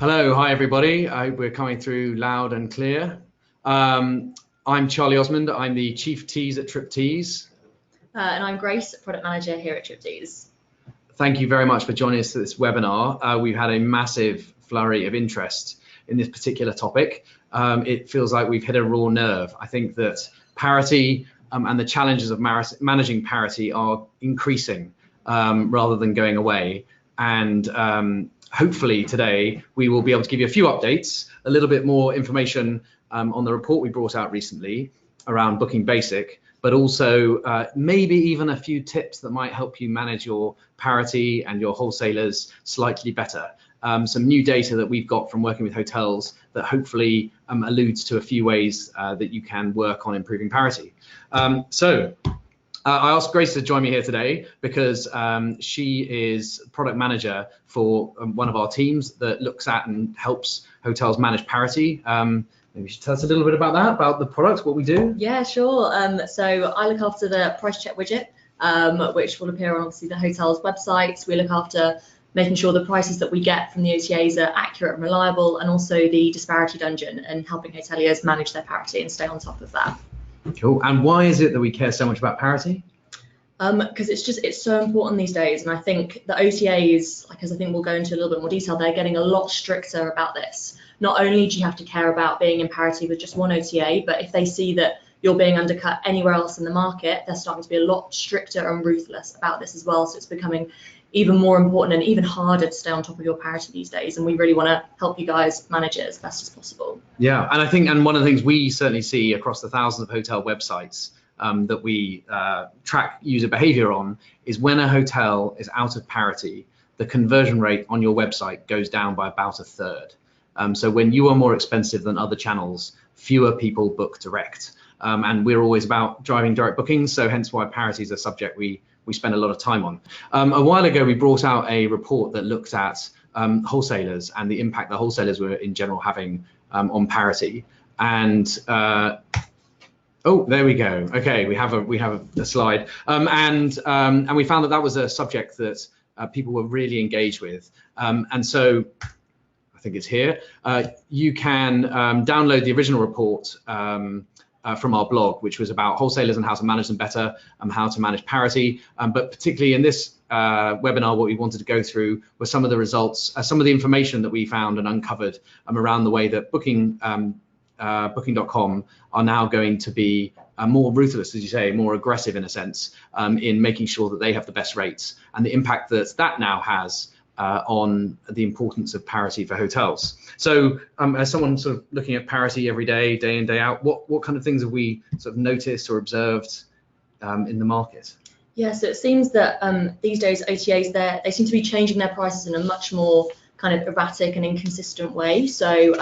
Hello, hi everybody. I hope we're coming through loud and clear. I'm Charlie Osmond. I'm the Chief Tease at Triptease. And I'm Grace, Product Manager here at Triptease. Thank you very much for joining us for this webinar. We've had a massive flurry of interest in this particular topic. It feels like we've hit a raw nerve. I think that parity and the challenges of managing parity are increasing rather than going away. And hopefully today we will be able to give you a few updates, a little bit more information on the report we brought out recently around Booking Basic, but also maybe even a few tips that might help you manage your parity and your wholesalers slightly better. Some new data that we've got from working with hotels that hopefully alludes to a few ways that you can work on improving parity. I asked Grace to join me here today because she is product manager for one of our teams that looks at and helps hotels manage parity. Maybe you should tell us a little bit about that, about the product, what we do. Yeah, sure. So I look after the price check widget, which will appear on obviously the hotel's websites. We look after making sure the prices that we get from the OTAs are accurate and reliable, and also the disparity dungeon and helping hoteliers manage their parity and stay on top of that. Cool. And why is it that we care so much about parity? Because it's so important these days, and I think the OTAs, as I think we'll go into a little bit more detail, they're getting a lot stricter about this. Not only do you have to care about being in parity with just one OTA, but if they see that you're being undercut anywhere else in the market, they're starting to be a lot stricter and ruthless about this as well. So it's becoming even more important and even harder to stay on top of your parity these days, and we really want to help you guys manage it as best as possible. Yeah, and I think, and one of the things we certainly see across the thousands of hotel websites that we track user behavior on is when a hotel is out of parity, the conversion rate on your website goes down by about a third. So when you are more expensive than other channels, fewer people book direct. And we're always about driving direct bookings, so hence why parity is a subject we spend a lot of time on. A while ago, we brought out a report that looked at wholesalers and the impact that wholesalers were in general having on parity. And oh, there we go. Okay, we have a slide, and we found that was a subject that people were really engaged with, and so I think it's here. You can download the original report from our blog, which was about wholesalers and how to manage them better and how to manage parity. But particularly in this webinar, what we wanted to go through were some of the results, some of the information that we found and uncovered around the way that Booking.com are now going to be more ruthless, as you say, more aggressive in a sense, in making sure that they have the best rates and the impact that now has on the importance of parity for hotels. So as someone sort of looking at parity every day, day in, day out, what kind of things have we sort of noticed or observed in the market? Yeah, so it seems that these days OTAs, they seem to be changing their prices in a much more kind of erratic and inconsistent way. So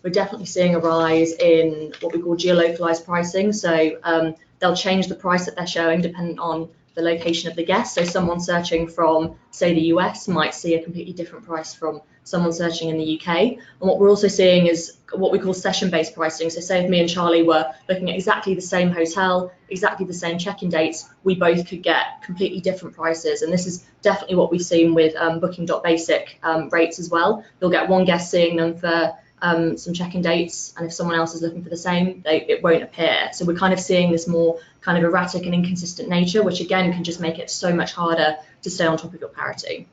we're definitely seeing a rise in what we call geolocalized pricing. So they'll change the price that they're showing depending on the location of the guest. So someone searching from, say, the US might see a completely different price from someone searching in the UK. And what we're also seeing is what we call session-based pricing. So say if me and Charlie were looking at exactly the same hotel, exactly the same check-in dates, we both could get completely different prices. And this is definitely what we've seen with Booking.Basic rates as well. You'll get one guest seeing them for some check-in dates, and if someone else is looking for the same, it won't appear. So we're kind of seeing this more kind of erratic and inconsistent nature, which again can just make it so much harder to stay on top of your parity.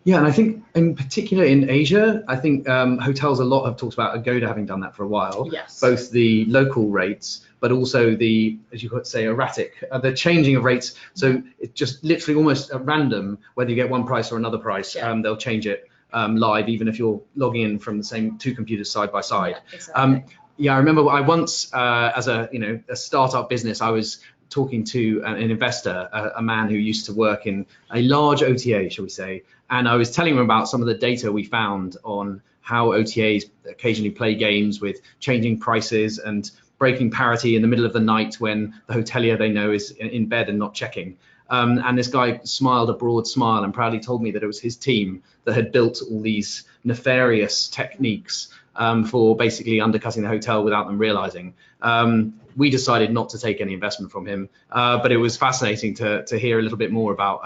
Yeah, and I think in particular in Asia, I think hotels a lot have talked about Agoda having done that for a while. Yes. Both the local rates, but also the, as you could say, erratic, the changing of rates. So it's just literally almost at random, whether you get one price or another price, they'll change it live, even if you're logging in from the same two computers side by side. Yeah, exactly. I remember I once, as a startup business, I was talking to an investor, a man who used to work in a large OTA, shall we say, and I was telling him about some of the data we found on how OTAs occasionally play games with changing prices and breaking parity in the middle of the night when the hotelier they know is in bed and not checking. And this guy smiled a broad smile and proudly told me that it was his team that had built all these nefarious techniques for basically undercutting the hotel without them realizing. We decided not to take any investment from him, but it was fascinating to hear a little bit more about,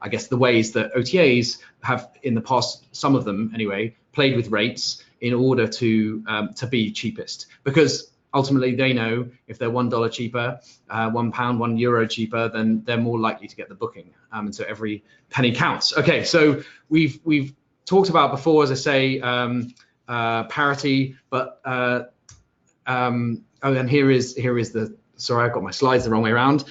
I guess, the ways that OTAs have in the past, some of them anyway, played with rates in order to be cheapest, because ultimately they know if they're $1 cheaper, £1, €1 cheaper, then they're more likely to get the booking, and so every penny counts. Okay, so we've talked about before, as I say, Parity, but oh, and here is the, sorry, I've got my slides the wrong way around.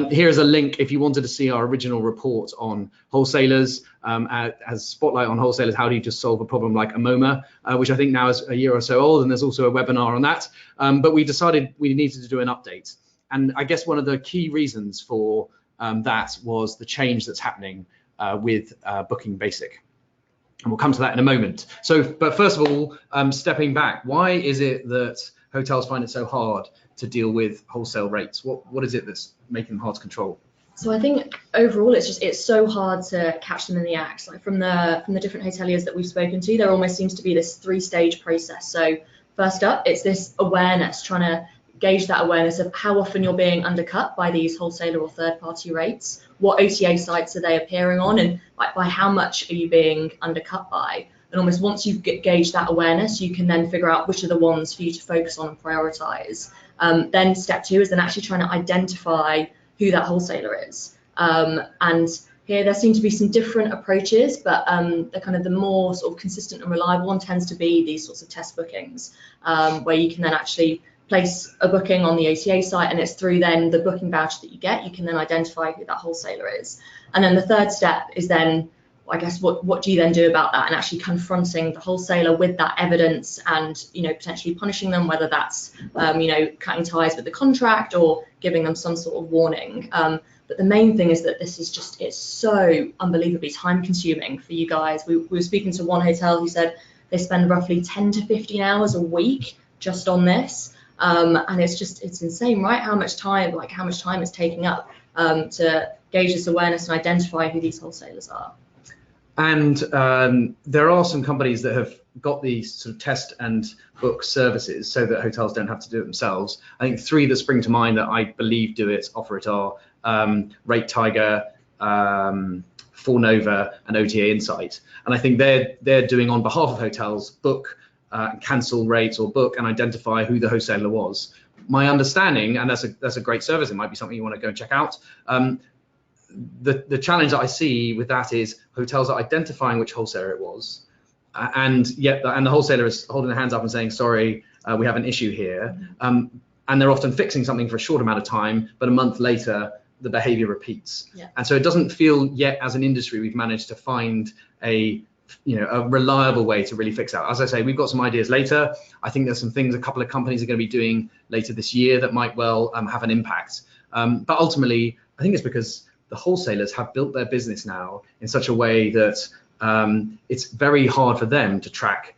Here's a link if you wanted to see our original report on wholesalers, as spotlight on wholesalers. How do you just solve a problem like a MoMA, which I think now is a year or so old, and there's also a webinar on that. But we decided we needed to do an update. And I guess one of the key reasons for that was the change that's happening with Booking Basic. And we'll come to that in a moment. So, but first of all, stepping back, why is it that hotels find it so hard to deal with wholesale rates? What is it that's making them hard to control? So I think overall it's so hard to catch them in the act. Like from the different hoteliers that we've spoken to, there almost seems to be this 3-stage process. So first up, it's this awareness, trying to gauge that awareness of how often you're being undercut by these wholesaler or third-party rates. What OTA sites are they appearing on, and like by how much are you being undercut by? And almost once you've gauged that awareness, you can then figure out which are the ones for you to focus on and prioritize. Then step 2 is then actually trying to identify who that wholesaler is. And here there seem to be some different approaches, but the more sort of consistent and reliable one tends to be these sorts of test bookings, where you can then actually place a booking on the OTA site, and it's through then the booking voucher that you get, you can then identify who that wholesaler is. And then the third step is then, I guess, what do you then do about that, and actually confronting the wholesaler with that evidence and, potentially punishing them, whether that's, cutting ties with the contract or giving them some sort of warning. But the main thing is that this is just, it's so unbelievably time consuming for you guys. We were speaking to one hotel who said they spend roughly 10 to 15 hours a week just on this. And it's insane, right? How much time it's taking up to gauge this awareness and identify who these wholesalers are. And there are some companies that have got these sort of test and book services so that hotels don't have to do it themselves. I think 3 that spring to mind that I believe offer it are Rate Tiger, Fornova, and OTA Insight. And I think they're doing on behalf of hotels, book, cancel rates, or book and identify who the wholesaler was. My understanding, and that's a great service, it might be something you want to go and check out. The challenge that I see with that is hotels are identifying which wholesaler it was, and the wholesaler is holding their hands up and saying, sorry, we have an issue here. And they're often fixing something for a short amount of time, but a month later, the behavior repeats. Yeah. And so it doesn't feel yet as an industry we've managed to find a reliable way to really fix that. As I say, we've got some ideas later. I think there's some things a couple of companies are going to be doing later this year that might well have an impact. But ultimately, I think it's because the wholesalers have built their business now in such a way that it's very hard for them to track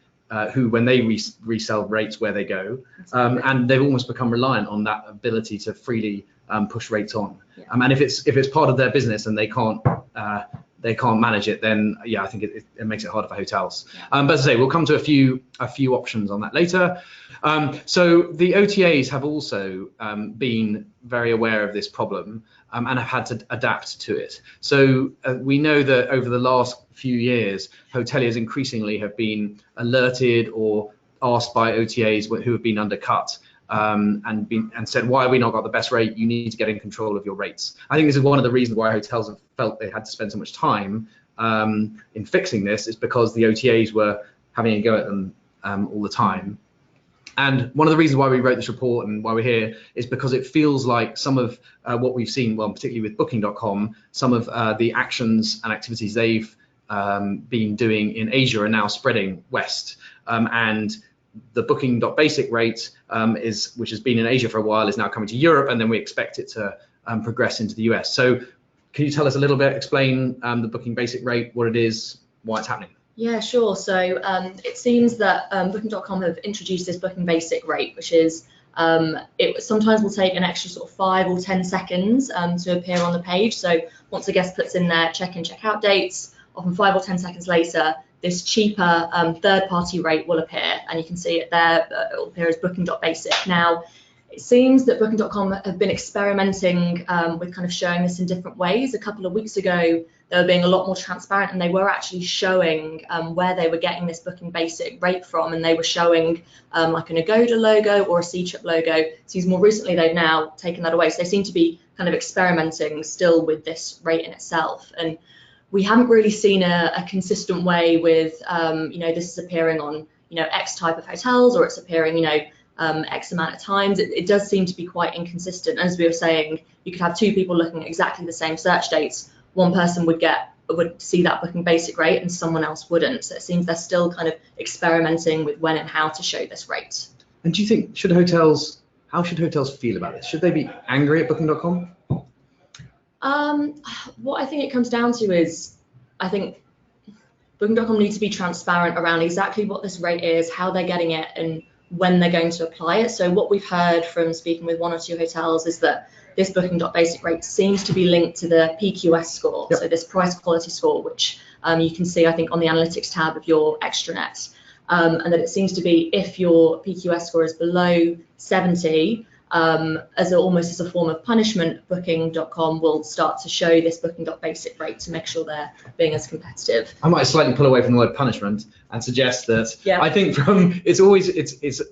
who, when they resell rates, where they go. And they've almost become reliant on that ability to freely push rates on. Yeah. And if it's part of their business and they can't manage it, then yeah, I think it makes it harder for hotels. Yeah. But as I say, we'll come to a few options on that later. So the OTAs have also been very aware of this problem and have had to adapt to it. So we know that over the last few years, hoteliers increasingly have been alerted or asked by OTAs who have been undercut and said, why have we not got the best rate? You need to get in control of your rates. I think this is one of the reasons why hotels have felt they had to spend so much time in fixing this, is because the OTAs were having a go at them all the time. And one of the reasons why we wrote this report and why we're here is because it feels like some of what we've seen, well, particularly with Booking.com, some of the actions and activities they've been doing in Asia are now spreading west. And the Booking.basic rate, which has been in Asia for a while, is now coming to Europe, and then we expect it to progress into the US. So can you tell us a little bit, explain the Booking Basic rate, what it is, why it's happening? Yeah, sure. So it seems that Booking.com have introduced this Booking Basic rate, which is It sometimes will take an extra sort of 5 or 10 seconds to appear on the page. So once a guest puts in their check-in, check-out dates, often 5 or 10 seconds later, this cheaper third-party rate will appear, and you can see it there. It will appear as booking.basic. Now, it seems that booking.com have been experimenting with kind of showing this in different ways. A couple of weeks ago, they were being a lot more transparent, and they were actually showing where they were getting this booking basic rate from, and they were showing like an Agoda logo or a C-Trip logo. So more recently, they've now taken that away. So they seem to be kind of experimenting still with this rate in itself. And we haven't really seen a consistent way with, this is appearing on, X type of hotels, or it's appearing, X amount of times. It does seem to be quite inconsistent. As we were saying, you could have 2 people looking at exactly the same search dates. One person would see that booking basic rate and someone else wouldn't. So it seems they're still kind of experimenting with when and how to show this rate. And do you think, how should hotels feel about this? Should they be angry at booking.com? What I think it comes down to is, I think booking.com needs to be transparent around exactly what this rate is, how they're getting it, and when they're going to apply it. So what we've heard from speaking with 1 or 2 hotels is that this booking.basic rate seems to be linked to the PQS score. Yep. So this price quality score, which you can see, I think, on the analytics tab of your extranet. And that it seems to be, if your PQS score is below 70, almost as a form of punishment, booking.com will start to show this booking.basic rate to make sure they're being as competitive. I might slightly pull away from the word punishment and suggest that I think it's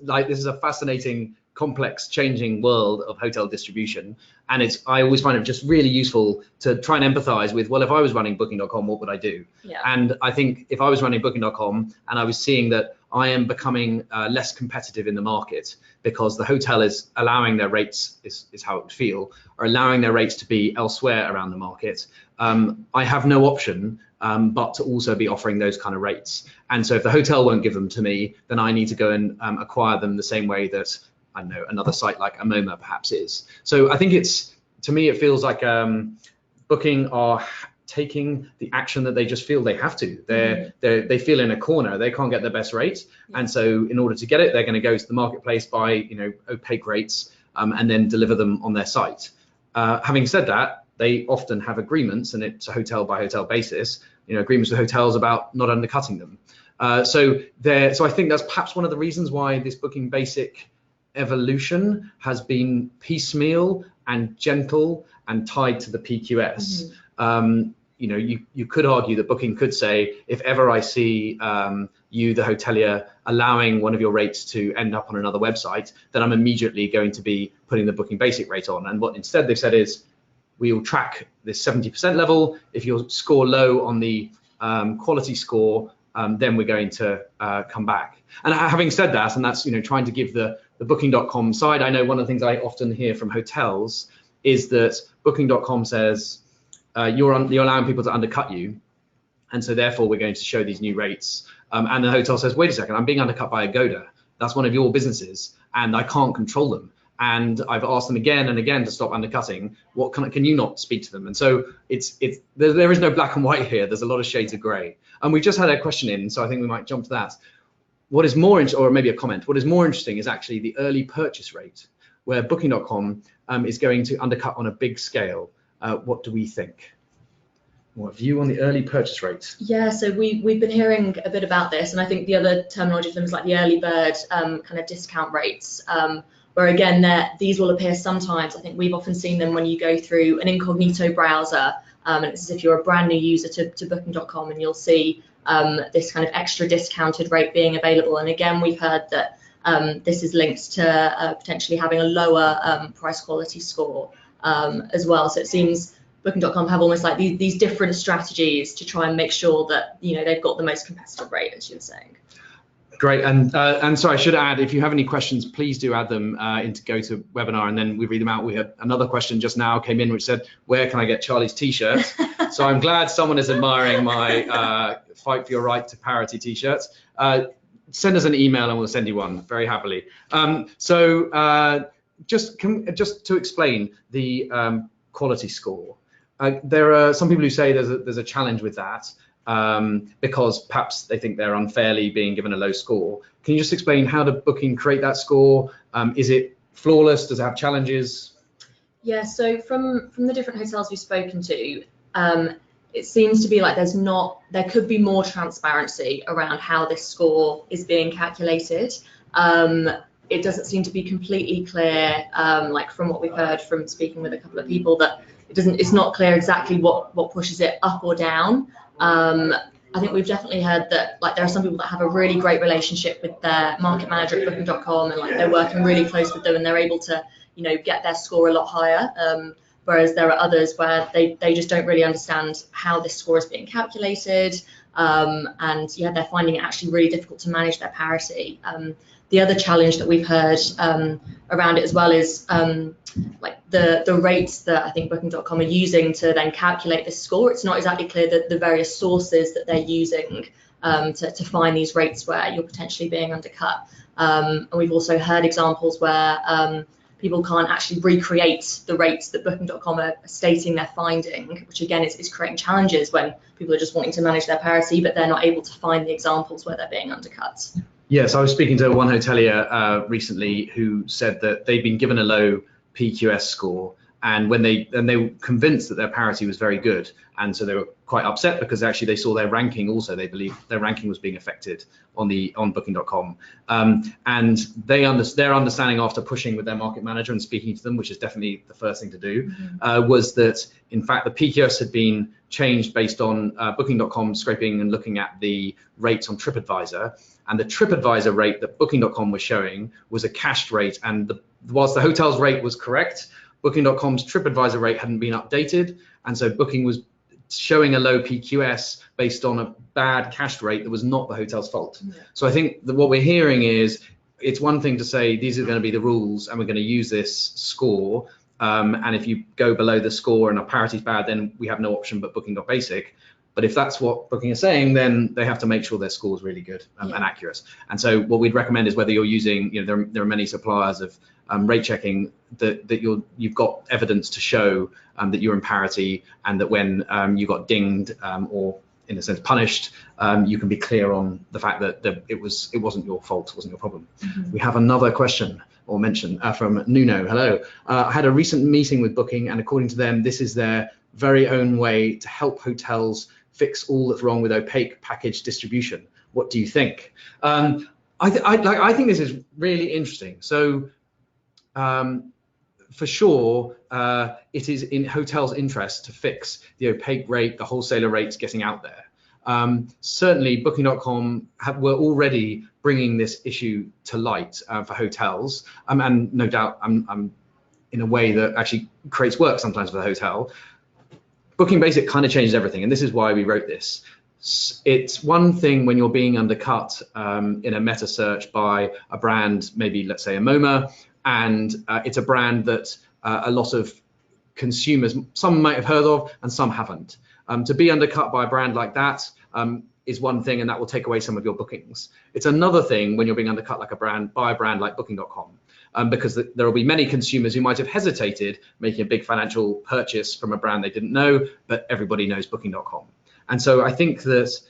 like, this is a fascinating, complex, changing world of hotel distribution, and I always find it just really useful to try and empathize with, well, if I was running booking.com, what would I do? And I think if I was running booking.com and I was seeing that I am becoming less competitive in the market because the hotel is allowing their rates, is how it would feel, or allowing their rates to be elsewhere around the market, I have no option but to also be offering those kind of rates. And so if the hotel won't give them to me, then I need to go and acquire them the same way that, I don't know, another site like Amoma perhaps is. So I think to me, it feels like Booking are taking the action that they just feel they have to. They feel in a corner, they can't get the best rate, and so in order to get it, they're going to go to the marketplace, buy opaque rates, and then deliver them on their site. Having said that, they often have agreements, and it's a hotel by hotel basis, agreements with hotels about not undercutting them. So I think that's perhaps one of the reasons why this Booking Basic evolution has been piecemeal and gentle and tied to the PQS. You could argue that Booking could say, if ever I see you, the hotelier, allowing one of your rates to end up on another website, then I'm immediately going to be putting the Booking Basic rate on. And what instead they've said is, we will track this 70% level. If you score low on the quality score, then we're going to come back. And having said that, and that's trying to give the Booking.com side, I know one of the things I often hear from hotels is that Booking.com says you're allowing people to undercut you, and so therefore we're going to show these new rates. And the hotel says, wait a second, I'm being undercut by Agoda. That's one of your businesses, and I can't control them. And I've asked them again and again to stop undercutting. What can you not speak to them? And so there is no black and white here. There's a lot of shades of grey. And we just had a question in, so I think we might jump to that. What is more, or maybe a comment, what is more interesting is actually the early purchase rate, where Booking.com is going to undercut on a big scale. What do we think? What view on the early purchase rate? Yeah, so we've been hearing a bit about this, and I think the other terminology for them is like the early bird kind of discount rates, where again, these will appear sometimes. I think we've often seen them when you go through an incognito browser, and it's as if you're a brand new user to Booking.com, and you'll see this kind of extra discounted rate being available. And again, we've heard that this is linked to potentially having a lower price quality score as well. So it seems Booking.com have almost like these different strategies to try and make sure that they've got the most competitive rate, as you were saying. Great, and so I should add, if you have any questions, please do add them into GoToWebinar, and then we read them out. We had another question just now came in which said, where can I get Charlie's t-shirt? So I'm glad someone is admiring my Fight for Your Right to Parity t-shirt. Send us an email and we'll send you one very happily. Just to explain the quality score, there are some people who say there's a challenge with that. Because perhaps they think they're unfairly being given a low score. Can you just explain how did Booking create that score? Is it flawless? Does it have challenges? Yeah, so from the different hotels we've spoken to, it seems to be like there could be more transparency around how this score is being calculated. It doesn't seem to be completely clear, like from what we've heard from speaking with a couple of people, that it's not clear exactly what pushes it up or down. I think we've definitely heard that like there are some people that have a really great relationship with their market manager at booking.com, and like they're working really close with them and they're able to, you know, get their score a lot higher. Whereas there are others where they just don't really understand how this score is being calculated. And yeah, they're finding it actually really difficult to manage their parity. The other challenge that we've heard around it as well is like the rates that I think booking.com are using to then calculate this score. It's not exactly clear that the various sources that they're using to find these rates where you're potentially being undercut. And we've also heard examples where people can't actually recreate the rates that booking.com are stating they're finding, which again is creating challenges when people are just wanting to manage their parity, but they're not able to find the examples where they're being undercut. Yes, I was speaking to one hotelier recently who said that they'd been given a low PQS score, and when they were convinced that their parity was very good, and so they were quite upset because actually they saw their ranking also. They believed their ranking was being affected on booking.com, and their understanding after pushing with their market manager and speaking to them, which is definitely the first thing to do, was that in fact the PQS had been changed based on booking.com scraping and looking at the rates on TripAdvisor, and the TripAdvisor rate that booking.com was showing was a cached rate, and whilst the hotel's rate was correct, booking.com's TripAdvisor rate hadn't been updated, and so Booking was showing a low PQS based on a bad cached rate that was not the hotel's fault. Yeah. So I think that what we're hearing is it's one thing to say these are going to be the rules and we're going to use this score, and if you go below the score and our parity's bad, then we have no option but booking.basic. But if that's what Booking is saying, then they have to make sure their score is really good and accurate. And so what we'd recommend is whether you're using, you know, there are many suppliers of rate checking that you've got evidence to show that you're in parity, and that when you got dinged or in a sense punished, you can be clear on the fact that it wasn't your fault, it wasn't your problem. We have another question or mention from Nuno. Hello. I had a recent meeting with Booking, and according to them, this is their very own way to help hotels fix all that's wrong with opaque package distribution. What do you think? I think this is really interesting. So for sure, it is in hotels' interest to fix the opaque rate, the wholesaler rates getting out there. Certainly, Booking.com were already bringing this issue to light for hotels, and no doubt, in a way that actually creates work sometimes for the hotel. Booking Basic kind of changes everything, and this is why we wrote this. It's one thing when you're being undercut in a meta search by a brand, maybe let's say a MoMA, and it's a brand that a lot of consumers, some might have heard of and some haven't. To be undercut by a brand like that is one thing, and that will take away some of your bookings. It's another thing when you're being undercut like by a brand like booking.com. Because there will be many consumers who might have hesitated making a big financial purchase from a brand they didn't know, but everybody knows booking.com. And so I think that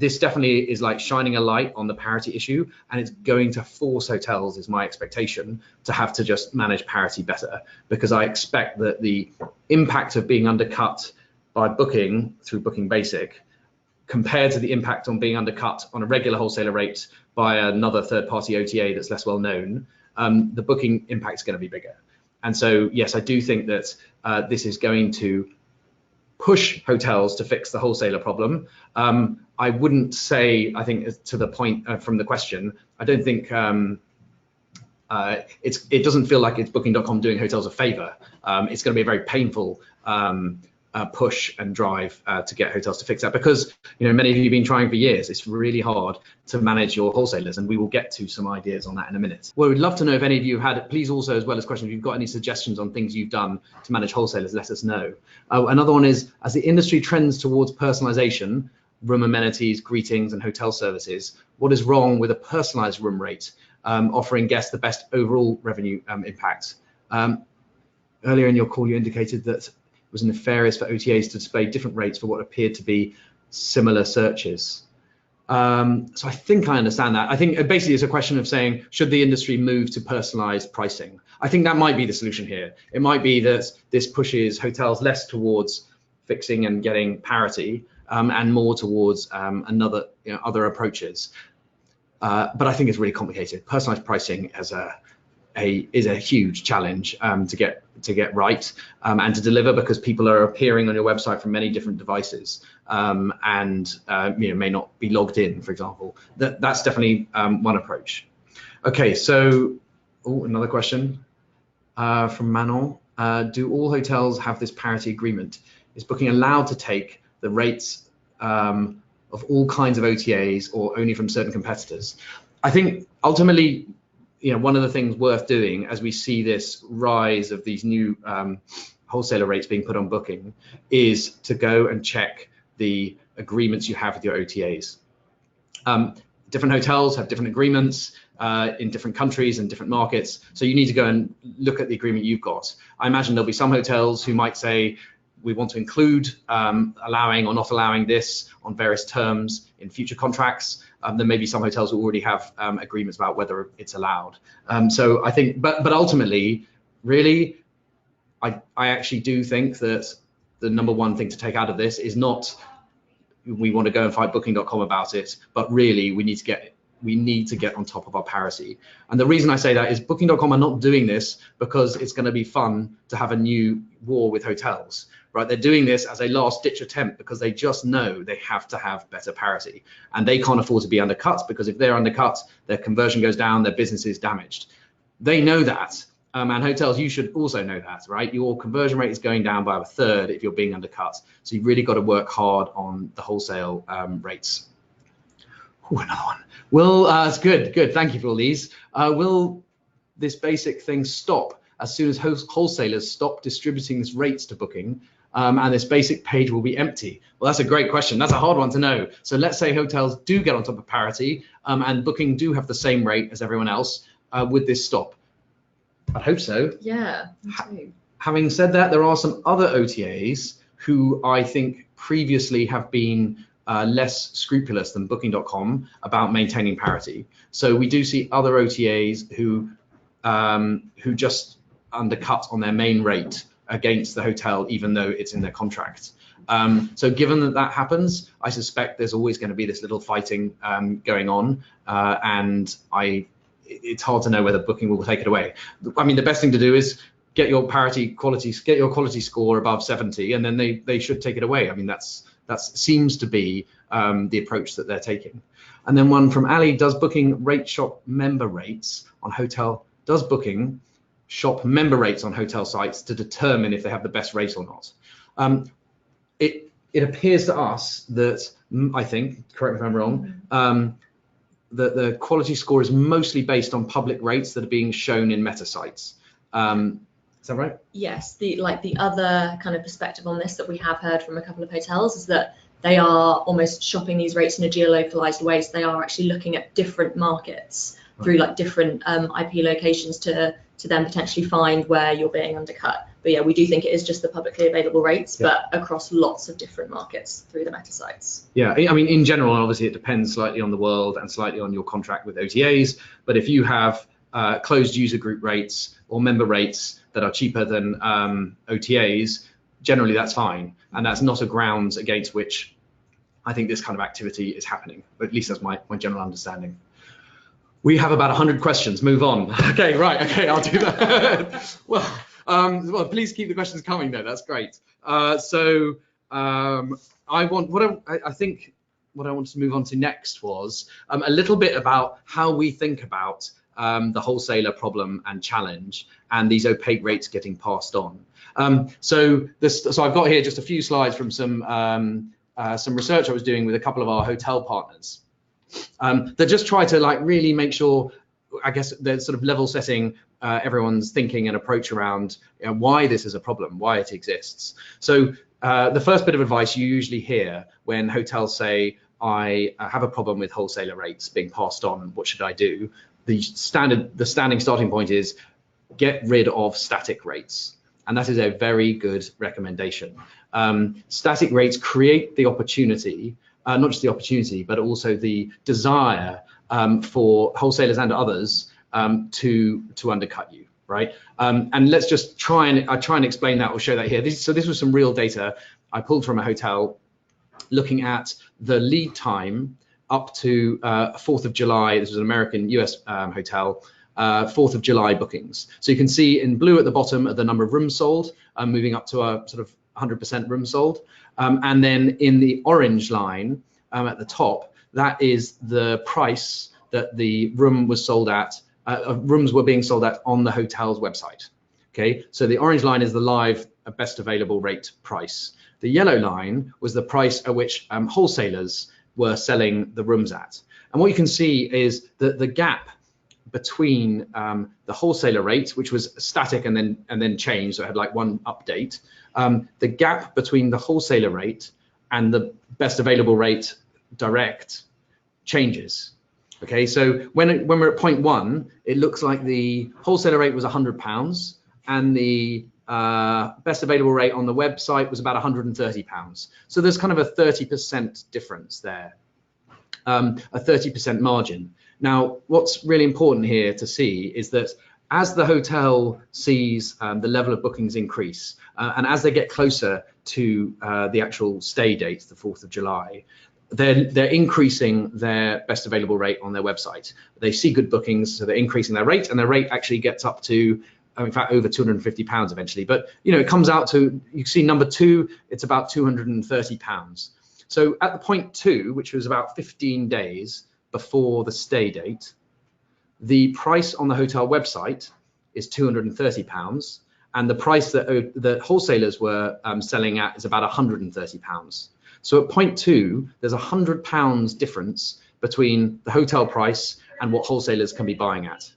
this definitely is like shining a light on the parity issue, and it's going to force hotels, is my expectation, to have to just manage parity better, because I expect that the impact of being undercut by Booking through Booking Basic compared to the impact on being undercut on a regular wholesaler rate by another third-party OTA that's less well known, the Booking impact is going to be bigger. And so, yes, I do think that this is going to push hotels to fix the wholesaler problem. I wouldn't say, I think to the point from the question, I don't think it doesn't feel like it's Booking.com doing hotels a favor. It's going to be a very painful push and drive to get hotels to fix that, because many of you have been trying for years. It's really hard to manage your wholesalers, and we will get to some ideas on that in a minute. Well, we'd love to know if any of you had, please also, as well as questions, if you've got any suggestions on things you've done to manage wholesalers, let us know. Another one is, as the industry trends towards personalization, room amenities, greetings, and hotel services, what is wrong with a personalized room rate, offering guests the best overall revenue impact? Earlier in your call, you indicated that it was nefarious for OTAs to display different rates for what appeared to be similar searches. So I think I understand that. I think basically it's a question of saying, should the industry move to personalized pricing? I think that might be the solution here. It might be that this pushes hotels less towards fixing and getting parity and more towards other approaches. But I think it's really complicated. Personalized pricing is a huge challenge to get right and to deliver, because people are appearing on your website from many different devices and may not be logged in, for example. That's definitely one approach. Okay, so another question from Manon. Do all hotels have this parity agreement? Is Booking allowed to take the rates of all kinds of OTAs or only from certain competitors? I think ultimately, one of the things worth doing as we see this rise of these new wholesaler rates being put on Booking is to go and check the agreements you have with your OTAs. Different hotels have different agreements in different countries and different markets. So you need to go and look at the agreement you've got. I imagine there'll be some hotels who might say, we want to include allowing or not allowing this on various terms in future contracts. There may be some hotels who already have agreements about whether it's allowed. So I think, but ultimately, really, I actually do think that the number one thing to take out of this is not we want to go and fight Booking.com about it, but really we need to get on top of our parity. And the reason I say that is Booking.com are not doing this because it's going to be fun to have a new war with hotels, right? They're doing this as a last ditch attempt because they just know they have to have better parity and they can't afford to be undercut, because if they're undercut, their conversion goes down, their business is damaged. They know that. And hotels, you should also know that, right? Your conversion rate is going down by a third if you're being undercut. So you've really got to work hard on the wholesale rates. Ooh, another one. It's good. Thank you for all these. Will this basic thing stop as soon as wholesalers stop distributing these rates to Booking, and this basic page will be empty? Well, that's a great question. That's a hard one to know. So let's say hotels do get on top of parity and Booking do have the same rate as everyone else. Would this stop? I hope so. Yeah, me too. Having said that, there are some other OTAs who I think previously have been less scrupulous than Booking.com about maintaining parity. So we do see other OTAs who just undercut on their main rate against the hotel, even though it's in their contract. So given that happens, I suspect there's always going to be this little fighting going on, and it's hard to know whether Booking will take it away. I mean, the best thing to do is get your quality score above 70, and then they should take it away. I mean, that seems to be the approach that they're taking. And then one from Ali: Does Booking rate shop member rates on hotel? Does Booking shop member rates on hotel sites to determine if they have the best rate or not? It appears to us that, I think, correct me if I'm wrong, that the quality score is mostly based on public rates that are being shown in meta sites. Is that right? Yes, the other kind of perspective on this that we have heard from a couple of hotels is that they are almost shopping these rates in a geolocalized way. So they are actually looking at different markets through different IP locations to then potentially find where you're being undercut. But yeah, we do think it is just the publicly available rates, but across lots of different markets through the meta sites. Yeah, I mean, in general, obviously it depends slightly on the world and slightly on your contract with OTAs. But if you have closed user group rates or member rates that are cheaper than OTAs, generally that's fine. And that's not a grounds against which I think this kind of activity is happening. But at least that's my general understanding. We have about 100 questions. Move on. Okay, right. Okay, I'll do that. Well, please keep the questions coming, though. That's great. I think what I wanted to move on to next was a little bit about how we think about the wholesaler problem and challenge and these opaque rates getting passed on. So I've got here just a few slides from some research I was doing with a couple of our hotel partners. That just try to really make sure, I guess, they're sort of level setting everyone's thinking and approach around why this is a problem, why it exists. So the first bit of advice you usually hear when hotels say, I have a problem with wholesaler rates being passed on, what should I do? The standing starting point is get rid of static rates. And that is a very good recommendation. Static rates create the opportunity not just the opportunity, but also the desire for wholesalers and others to undercut you, right? And let's just try and explain that or show that here. So this was some real data I pulled from a hotel, looking at the lead time up to 4th of July. This was an American US hotel, 4th of July bookings. So you can see in blue at the bottom are the number of rooms sold, moving up to a sort of 100% rooms sold. And then in the orange line at the top, that is the price that the room was sold at, rooms were being sold at on the hotel's website. Okay, so the orange line is the live best available rate price. The yellow line was the price at which wholesalers were selling the rooms at. And what you can see is that the gap between the wholesaler rate, which was static and then changed, so it had like one update, the gap between the wholesaler rate and the best available rate direct changes. Okay, so when we're at 0.1, it looks like the wholesaler rate was £100 and the best available rate on the website was about £130. So there's kind of a 30% difference there, a 30% margin. Now, what's really important here to see is that as the hotel sees the level of bookings increase, and as they get closer to the actual stay date, the 4th of July, they're increasing their best available rate on their website. They see good bookings, so they're increasing their rate, and their rate actually gets up to, in fact, over £250 eventually. But it comes out to, you see number 2, it's about £230. So at the point 2, which was about 15 days before the stay date, the price on the hotel website is £230, and the price that the wholesalers were selling at is about £130. So at point 2, there's £100 difference between the hotel price and what wholesalers can be buying at.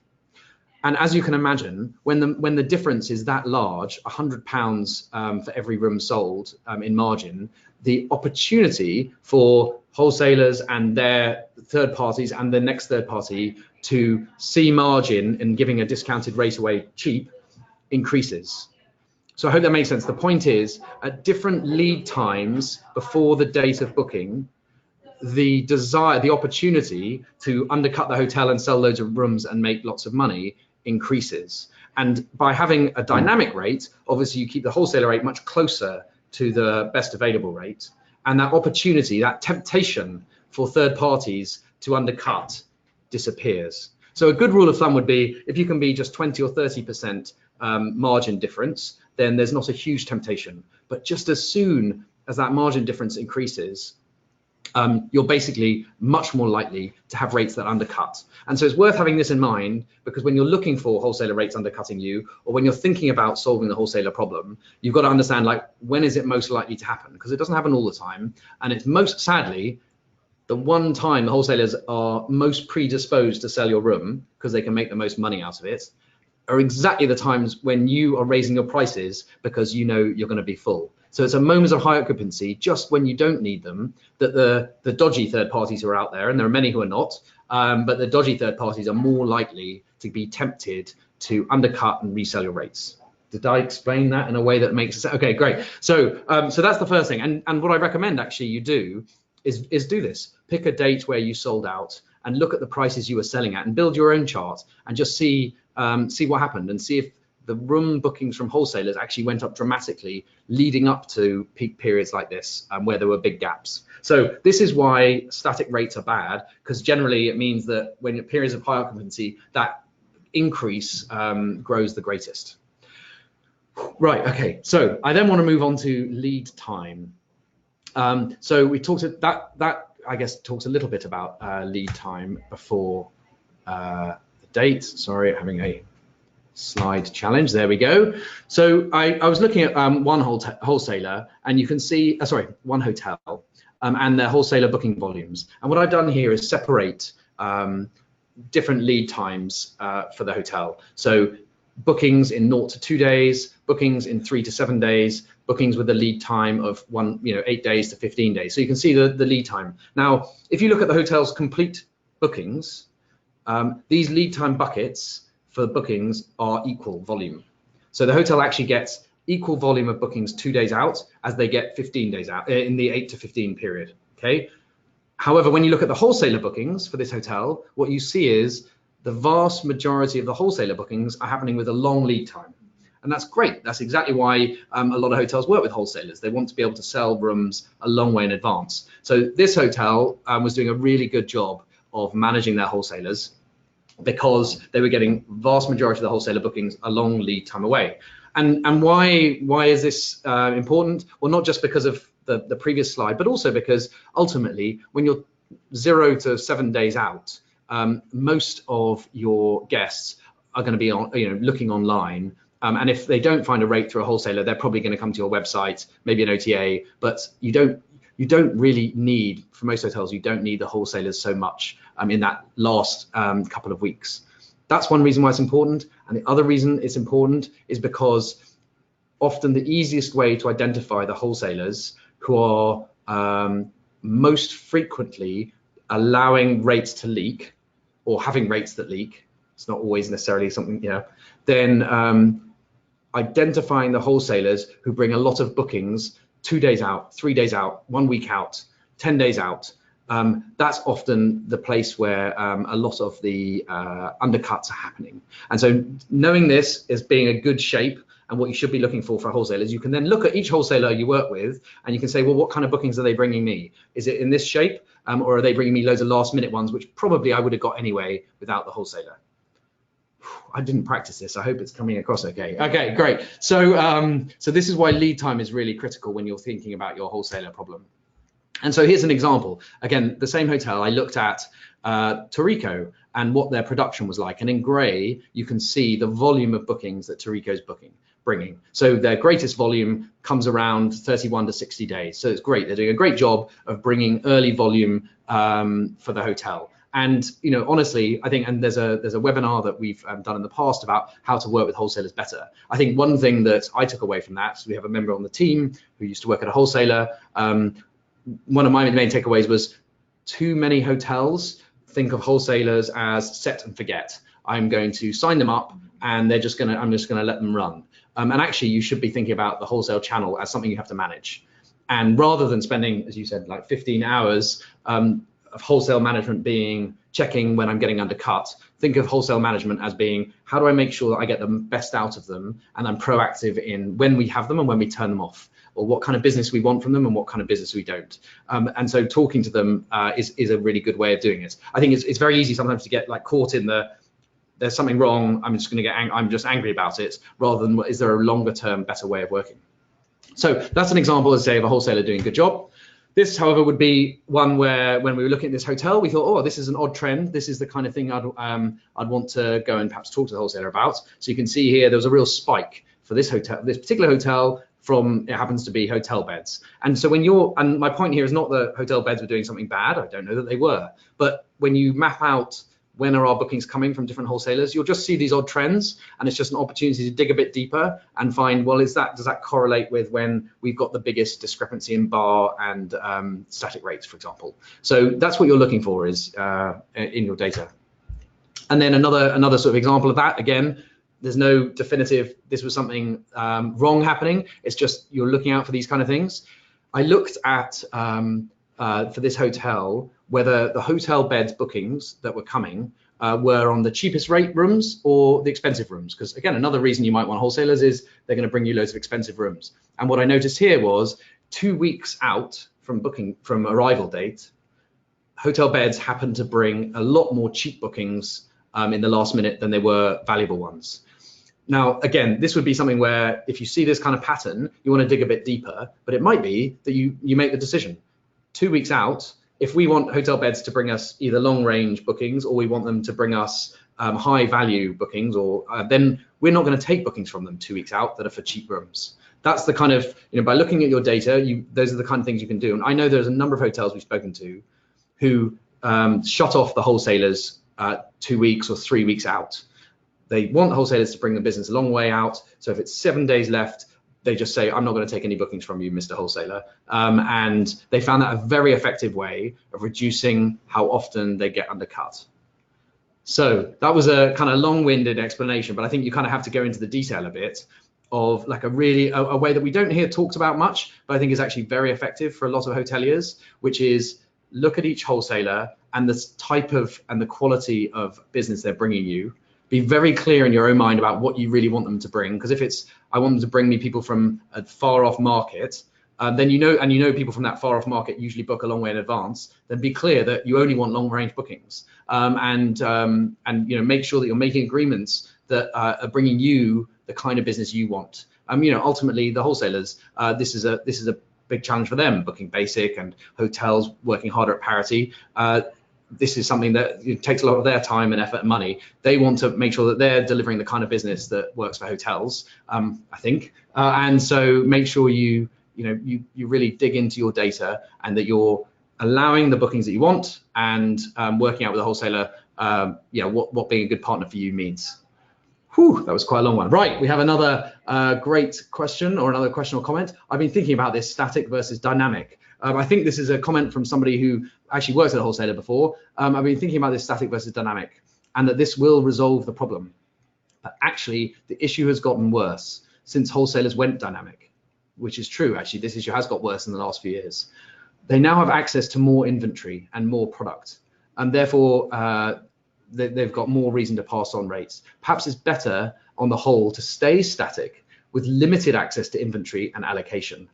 And as you can imagine, when the difference is that large, £100 for every room sold in margin, the opportunity for wholesalers and their third parties and the next third party to see margin and giving a discounted rate away cheap increases. So I hope that makes sense. The point is, at different lead times before the date of booking, the desire, the opportunity to undercut the hotel and sell loads of rooms and make lots of money increases. And by having a dynamic rate, obviously you keep the wholesaler rate much closer to the best available rate. And that opportunity, that temptation for third parties to undercut disappears. So a good rule of thumb would be, if you can be just 20 or 30% margin difference, then there's not a huge temptation. But just as soon as that margin difference increases, you're basically much more likely to have rates that undercut. And so it's worth having this in mind, because when you're looking for wholesaler rates undercutting you, or when you're thinking about solving the wholesaler problem, you've got to understand, like, when is it most likely to happen? Because it doesn't happen all the time. And it's most sadly, the one time the wholesalers are most predisposed to sell your room because they can make the most money out of it, are exactly the times when you are raising your prices because you know you're going to be full. So it's a moments of high occupancy, just when you don't need them, that the dodgy third parties are out there, and there are many who are not, but the dodgy third parties are more likely to be tempted to undercut and resell your rates. Did I explain that in a way that makes sense? Okay, great. So so that's the first thing. And what I recommend actually you do is do this. Pick a date where you sold out and look at the prices you were selling at and build your own chart and just see what happened, and see if the room bookings from wholesalers actually went up dramatically leading up to peak periods like this, where there were big gaps. So this is why static rates are bad, because generally it means that when in periods of high occupancy, that increase grows the greatest. Right, okay, so I then want to move on to lead time. So we talked that I guess talks a little bit about lead time before the date. Sorry, having a slide challenge. There we go. So I was looking at one wholesaler, and you can see, one hotel, and their wholesaler booking volumes. And what I've done here is separate different lead times for the hotel. So bookings in 0 to 2 days, bookings in 3 to 7 days, bookings with a lead time of 8 days to 15 days. So you can see the lead time. Now, if you look at the hotel's complete bookings, these lead time buckets for bookings are equal volume. So the hotel actually gets equal volume of bookings 2 days out as they get 15 days out in the 8 to 15 period. Okay. However, when you look at the wholesaler bookings for this hotel, what you see is the vast majority of the wholesaler bookings are happening with a long lead time. And that's great. That's exactly why a lot of hotels work with wholesalers. They want to be able to sell rooms a long way in advance. So this hotel was doing a really good job of managing their wholesalers because they were getting vast majority of the wholesaler bookings a long lead time away. And why is this important? Well, not just because of the previous slide, but also because ultimately when you're 0 to 7 days out, most of your guests are going to be looking online. And if they don't find a rate through a wholesaler, they're probably going to come to your website, maybe an OTA, but you don't really need, for most hotels, you don't need the wholesalers so much in that last couple of weeks. That's one reason why it's important. And the other reason it's important is because often the easiest way to identify the wholesalers who are most frequently allowing rates to leak or having rates that leak, it's not always necessarily something, then identifying the wholesalers who bring a lot of bookings 2 days out, 3 days out, 1 week out, 10 days out, that's often the place where a lot of the undercuts are happening. And so knowing this as being a good shape and what you should be looking for wholesalers, you can then look at each wholesaler you work with and you can say, well, what kind of bookings are they bringing me? Is it in this shape or are they bringing me loads of last minute ones, which probably I would have got anyway without the wholesaler? I didn't practice this. I hope it's coming across okay. Okay, great. So, so this is why lead time is really critical when you're thinking about your wholesaler problem. And so here's an example. Again, the same hotel, I looked at Torrico and what their production was like. And in gray, you can see the volume of bookings that Torrico's bringing. So their greatest volume comes around 31 to 60 days. So it's great. They're doing a great job of bringing early volume for the hotel. And honestly, I think, and there's a webinar that we've done in the past about how to work with wholesalers better. I think one thing that I took away from that, so we have a member on the team who used to work at a wholesaler. One of my main takeaways was too many hotels think of wholesalers as set and forget. I'm going to sign them up and I'm just gonna let them run. And actually you should be thinking about the wholesale channel as something you have to manage. And rather than spending, as you said, like 15 hours of wholesale management being checking when I'm getting undercut, think of wholesale management as being, how do I make sure that I get the best out of them and I'm proactive in when we have them and when we turn them off, or what kind of business we want from them and what kind of business we don't. And so talking to them is a really good way of doing it. I think it's very easy sometimes to get like caught in there's something wrong, I'm just angry about it, rather than is there a longer term better way of working. So that's an example, as I say, of a wholesaler doing a good job. This, however, would be one where when we were looking at this hotel, we thought, oh, this is an odd trend. This is the kind of thing I'd want to go and perhaps talk to the wholesaler about. So you can see here, there was a real spike for this hotel, this particular hotel, from, it happens to be hotel beds. And so and my point here is not that hotel beds were doing something bad. I don't know that they were. But when you map out when are our bookings coming from different wholesalers, you'll just see these odd trends, and it's just an opportunity to dig a bit deeper and find, well, does that correlate with when we've got the biggest discrepancy in bar and static rates, for example. So that's what you're looking for is in your data. And then another sort of example of that, again, there's no definitive, this was something wrong happening. It's just you're looking out for these kind of things. I looked at, for this hotel, whether the hotel beds bookings that were coming were on the cheapest rate rooms or the expensive rooms. Because again, another reason you might want wholesalers is they're going to bring you loads of expensive rooms. And what I noticed here was 2 weeks out from arrival date, hotel beds happen to bring a lot more cheap bookings in the last minute than they were valuable ones. Now, again, this would be something where if you see this kind of pattern, you want to dig a bit deeper, but it might be that you make the decision. 2 weeks out, if we want hotel beds to bring us either long range bookings or we want them to bring us high value bookings, or then we're not going to take bookings from them 2 weeks out that are for cheap rooms. That's the kind of, by looking at your data, those are the kind of things you can do. And I know there's a number of hotels we've spoken to who shut off the wholesalers 2 weeks or 3 weeks out. They want wholesalers to bring the business a long way out. So if it's 7 days left, they just say, I'm not going to take any bookings from you, Mr. Wholesaler. And they found that a very effective way of reducing how often they get undercut. So that was a kind of long-winded explanation, but I think you kind of have to go into the detail a bit of like a way that we don't hear talked about much, but I think is actually very effective for a lot of hoteliers, which is look at each wholesaler and the type of and the quality of business they're bringing you. Be very clear in your own mind about what you really want them to bring, because if it's, I want them to bring me people from a far off market, then you know people from that far off market usually book a long way in advance, then be clear that you only want long range bookings, and make sure that you're making agreements that are bringing you the kind of business you want. Ultimately the wholesalers, this is a big challenge for them, booking basic and hotels working harder at Parity. This is something that takes a lot of their time and effort and money. They want to make sure that they're delivering the kind of business that works for hotels, I think. And so make sure you really dig into your data and that you're allowing the bookings that you want and working out with a wholesaler, what being a good partner for you means. Whew, that was quite a long one. Right, we have another great question or another question or comment. I've been thinking about this static versus dynamic. I think this is a comment from somebody who actually worked at a wholesaler before. I've been thinking about this static versus dynamic and that this will resolve the problem. But actually, the issue has gotten worse since wholesalers went dynamic, which is true. Actually, this issue has got worse in the last few years. They now have access to more inventory and more product, and therefore they've got more reason to pass on rates. Perhaps it's better on the whole to stay static with limited access to inventory and allocation.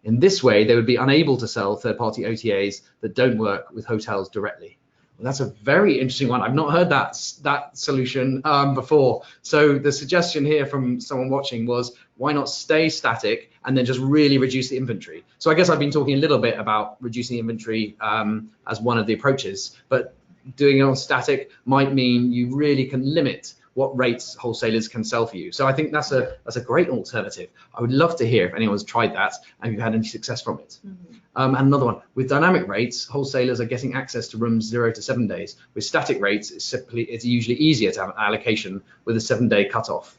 In this way, they would be unable to sell third-party OTAs that don't work with hotels directly. Well, that's a very interesting one. I've not heard that solution before. So the suggestion here from someone watching was, why not stay static and then just really reduce the inventory? So I guess I've been talking a little bit about reducing inventory as one of the approaches, but doing it on static might mean you really can limit what rates wholesalers can sell for you. So I think that's a great alternative. I would love to hear if anyone's tried that and you've had any success from it. Mm-hmm. And another one, with dynamic rates, wholesalers are getting access to rooms 0 to 7 days. With static rates, it's usually easier to have an allocation with a 7-day cutoff.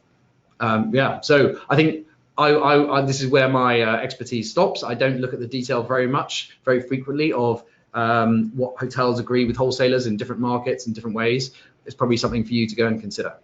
So I think this is where my expertise stops. I don't look at the detail very frequently of what hotels agree with wholesalers in different markets in different ways. It's probably something for you to go and consider.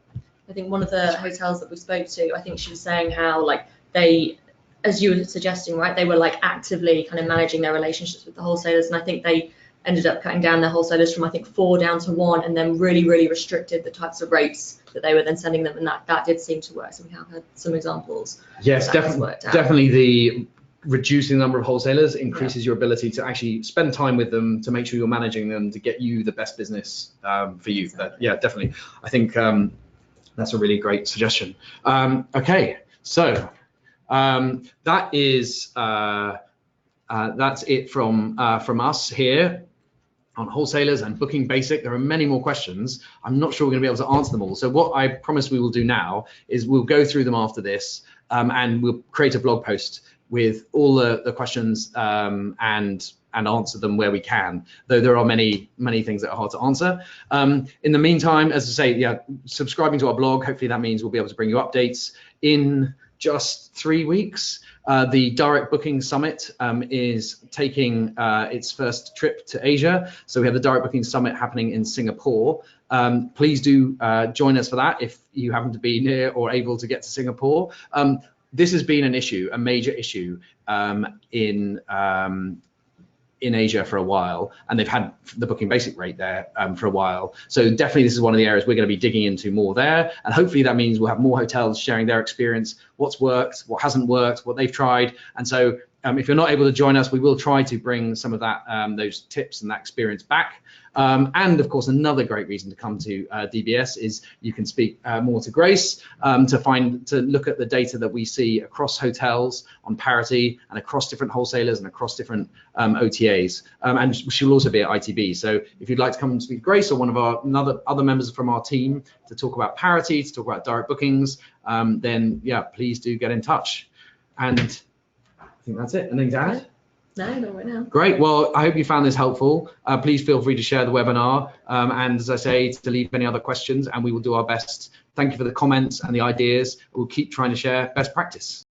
I think one of the hotels that we spoke to, I think she was saying how they, as you were suggesting, right, they were actively kind of managing their relationships with the wholesalers, and I think they ended up cutting down their wholesalers from 4 down to 1, and then really restricted the types of rates that they were then sending them, and that did seem to work. So we have had some examples. Yes, definitely the reducing the number of wholesalers increases your ability to actually spend time with them to make sure you're managing them to get you the best business for you. Exactly. Definitely. I think that's a really great suggestion. Okay, so that is that's it from us here on wholesalers and booking basic. There are many more questions. I'm not sure we're going to be able to answer them all. So what I promise we will do now is we'll go through them after this, and we'll create a blog post with all the questions and answer them where we can, though there are many things that are hard to answer. In the meantime, as I say, subscribing to our blog, hopefully that means we'll be able to bring you updates. In just 3 weeks, the Direct Booking Summit is taking its first trip to Asia. So we have the Direct Booking Summit happening in Singapore. Please do join us for that if you happen to be near or able to get to Singapore. This has been an issue, a major issue in Asia for a while, and they've had the booking basic rate there for a while. So definitely this is one of the areas we're going to be digging into more there, and hopefully that means we'll have more hotels sharing their experience, what's worked, what hasn't worked, what they've tried. And so if you're not able to join us, we will try to bring some of that those tips and that experience back. And of course, another great reason to come to DBS is you can speak more to Grace to look at the data that we see across hotels on Parity and across different wholesalers and across different OTAs. And she'll also be at ITB. So if you'd like to come and speak to Grace or one of our other members from our team to talk about Parity, to talk about direct bookings, then please do get in touch. And I think that's it. Anything to add? No, not right now. Great. Well, I hope you found this helpful. Please feel free to share the webinar. And as I say, to leave any other questions, and we will do our best. Thank you for the comments and the ideas. We'll keep trying to share best practice.